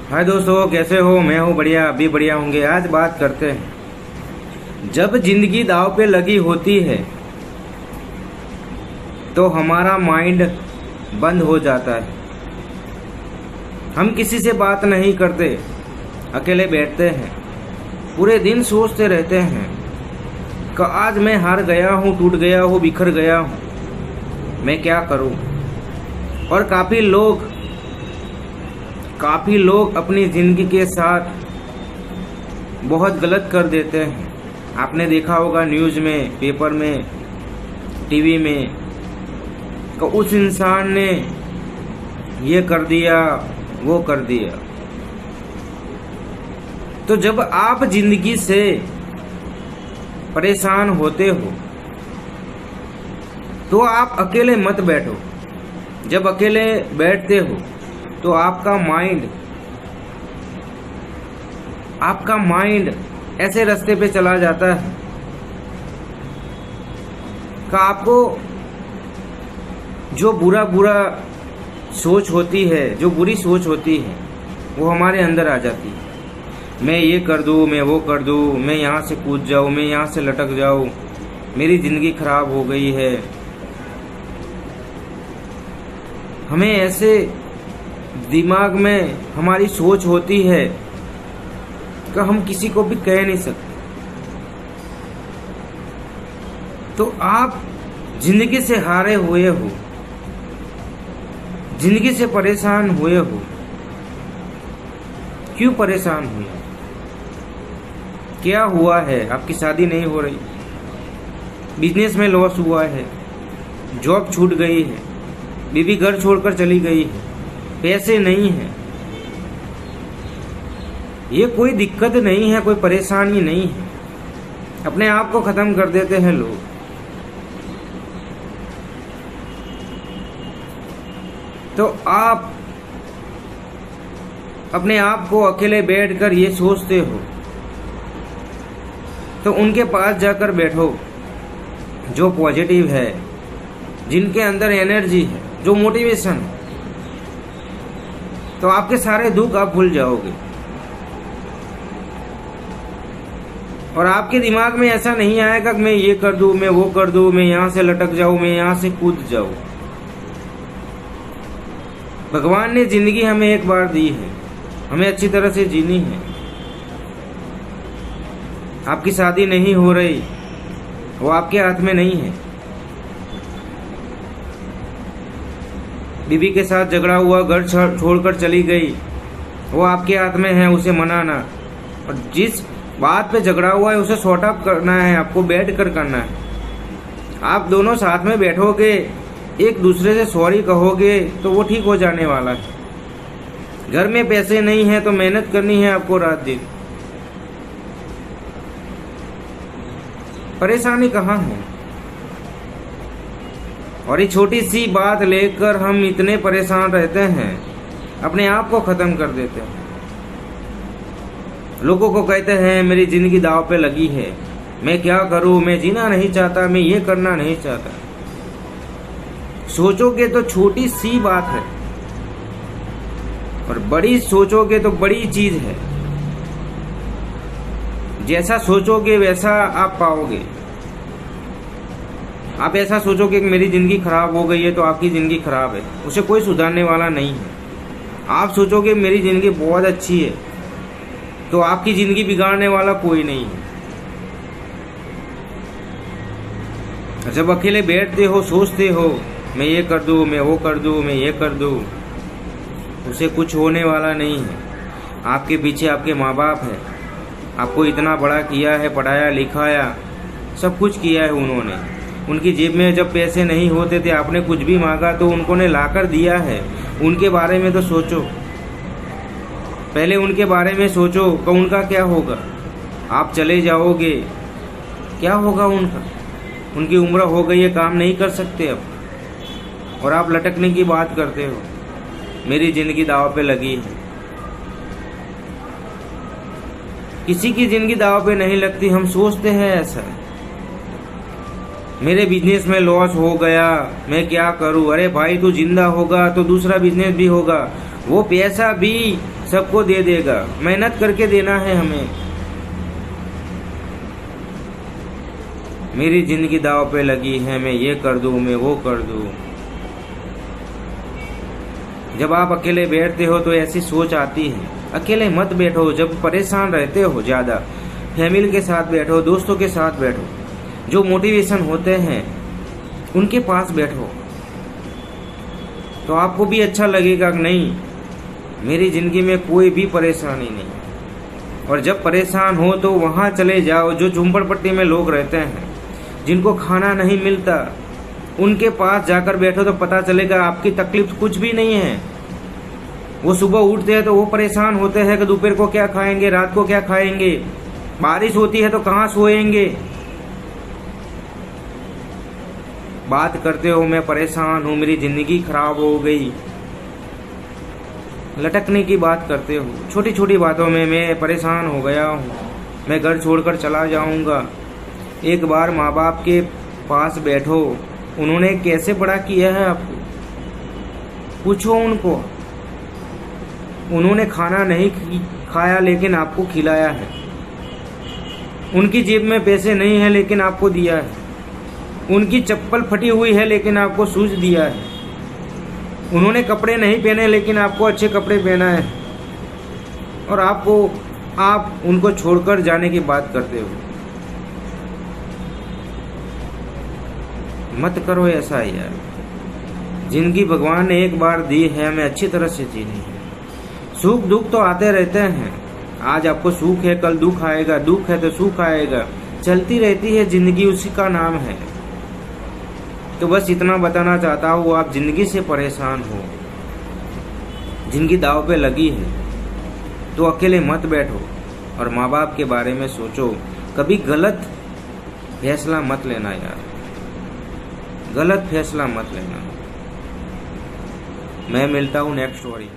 हाय दोस्तों, कैसे हो? मैं हूँ बढ़िया, अभी बढ़िया होंगे। आज बात करते हैं, जब जिंदगी दांव पे लगी होती है तो हमारा माइंड बंद हो जाता है। हम किसी से बात नहीं करते, अकेले बैठते हैं, पूरे दिन सोचते रहते हैं कि आज मैं हार गया हूँ, टूट गया हूँ, बिखर गया हूँ, मैं क्या करूँ। और काफी लोग अपनी जिंदगी के साथ बहुत गलत कर देते हैं। आपने देखा होगा न्यूज में, पेपर में, टीवी में कि उस इंसान ने ये कर दिया, वो कर दिया। तो जब आप जिंदगी से परेशान होते हो तो आप अकेले मत बैठो। जब अकेले बैठते हो तो आपका माइंड ऐसे रास्ते पे चला जाता है कि आपको जो बुरा सोच होती है, जो बुरी सोच होती है, वो हमारे अंदर आ जाती है। मैं ये कर दूं, मैं वो कर दूं, मैं यहाँ से कूद जाऊं, मैं यहाँ से लटक जाऊं, मेरी जिंदगी खराब हो गई है। हमें ऐसे दिमाग में हमारी सोच होती है कि हम किसी को भी कह नहीं सकते। तो आप जिंदगी से हारे हुए हो, जिंदगी से परेशान हुए हो। क्यों परेशान हुए? क्या हुआ है? आपकी शादी नहीं हो रही, बिजनेस में लॉस हुआ है, जॉब छूट गई है, बीवी घर छोड़कर चली गई है, पैसे नहीं है। ये कोई दिक्कत नहीं है, कोई परेशानी नहीं है। अपने आप को खत्म कर देते हैं लोग। तो आप अपने आप को अकेले बैठकर ये सोचते हो, तो उनके पास जाकर बैठो जो पॉजिटिव है, जिनके अंदर एनर्जी है, जो मोटिवेशन है। तो आपके सारे दुख आप भूल जाओगे। और आपके दिमाग में ऐसा नहीं आएगा कि मैं ये कर दूं, मैं वो कर दूं, मैं यहां से लटक जाऊं, मैं यहां से कूद जाऊं। भगवान ने जिंदगी हमें एक बार दी है, हमें अच्छी तरह से जीनी है। आपकी शादी नहीं हो रही, वो आपके हाथ में नहीं है। बीवी के साथ झगड़ा हुआ, घर छोड़कर चली गई, वो आपके हाथ में है उसे मनाना। और जिस बात पे झगड़ा हुआ है उसे सॉर्ट आउट करना है, आपको बैठ कर करना है। आप दोनों साथ में बैठोगे, एक दूसरे से सॉरी कहोगे तो वो ठीक हो जाने वाला है। घर में पैसे नहीं है तो मेहनत करनी है आपको रात दिन। परेशानी कहाँ है? और ये छोटी सी बात लेकर हम इतने परेशान रहते हैं, अपने आप को खत्म कर देते हैं। लोगों को कहते हैं मेरी जिंदगी दांव पे लगी है, मैं क्या करूं, मैं जीना नहीं चाहता, मैं ये करना नहीं चाहता। सोचोगे तो छोटी सी बात है, और बड़ी सोचोगे तो बड़ी चीज है। जैसा सोचोगे वैसा आप पाओगे। आप ऐसा सोचोगे कि मेरी जिंदगी खराब हो गई है तो आपकी जिंदगी खराब है, उसे कोई सुधारने वाला नहीं है। आप सोचोगे मेरी जिंदगी बहुत अच्छी है तो आपकी जिंदगी बिगाड़ने वाला कोई नहीं है। जब अकेले बैठते हो, सोचते हो मैं ये कर दूं, मैं वो कर दूं, मैं ये कर दूं, उसे कुछ होने वाला नहीं है। आपके पीछे आपके माँ बाप है, आपको इतना बड़ा किया है, पढ़ाया लिखाया, सब कुछ किया है उन्होंने। उनकी जेब में जब पैसे नहीं होते थे, आपने कुछ भी मांगा तो उन्होंने लाकर दिया है। उनके बारे में तो सोचो, पहले उनके बारे में सोचो कि उनका क्या होगा। आप चले जाओगे, क्या होगा उनका? उनकी उम्र हो गई है, काम नहीं कर सकते अब, और आप लटकने की बात करते हो। मेरी जिंदगी दांव पे लगी है। किसी की जिंदगी दांव पे नहीं लगती, हम सोचते हैं ऐसा। मेरे बिजनेस में लॉस हो गया, मैं क्या करूं? अरे भाई, तू जिंदा होगा तो दूसरा बिजनेस भी होगा, वो पैसा भी सबको दे देगा, मेहनत करके देना है हमें। मेरी जिंदगी दाव पे लगी है, मैं ये कर दूं, मैं वो कर दूं। जब आप अकेले बैठते हो तो ऐसी सोच आती है। अकेले मत बैठो। जब परेशान रहते हो ज्यादा, फैमिली के साथ बैठो, दोस्तों के साथ बैठो, जो मोटिवेशन होते हैं उनके पास बैठो, तो आपको भी अच्छा लगेगा कि नहीं, मेरी जिंदगी में कोई भी परेशानी नहीं। और जब परेशान हो तो वहां चले जाओ जो झुंपड़पट्टी में लोग रहते हैं, जिनको खाना नहीं मिलता, उनके पास जाकर बैठो तो पता चलेगा आपकी तकलीफ कुछ भी नहीं है। वो सुबह उठते हैं तो वो परेशान होते हैं कि दोपहर को क्या खाएंगे, रात को क्या खाएंगे, बारिश होती है तो कहाँ सोएंगे। बात करते हो मैं परेशान हूँ, मेरी जिंदगी खराब हो गई, लटकने की बात करते हो। छोटी छोटी बातों में मैं परेशान हो गया हूँ, मैं घर छोड़कर चला जाऊंगा। एक बार माँ बाप के पास बैठो, उन्होंने कैसे बड़ा किया है आपको, पूछो उनको। उन्होंने खाना नहीं खाया लेकिन आपको खिलाया है। उनकी जेब में पैसे नहीं है लेकिन आपको दिया है। उनकी चप्पल फटी हुई है लेकिन आपको शूज दिया है। उन्होंने कपड़े नहीं पहने लेकिन आपको अच्छे कपड़े पहना है। और आप उनको छोड़कर जाने की बात करते हो। मत करो ऐसा यार। जिंदगी भगवान ने एक बार दी है, हमें अच्छी तरह से जीनी है। सुख दुख तो आते रहते हैं। आज आपको सुख है, कल दुख आएगा, दुख है तो सुख आएगा, चलती रहती है जिंदगी, उसी का नाम है। तो बस इतना बताना चाहता हूँ, आप जिंदगी से परेशान हो, जिंदगी दाव पे लगी है, तो अकेले मत बैठो और माँ बाप के बारे में सोचो। कभी गलत फैसला मत लेना यार, गलत फैसला मत लेना। मैं मिलता हूँ नेक्स्ट स्टोरी।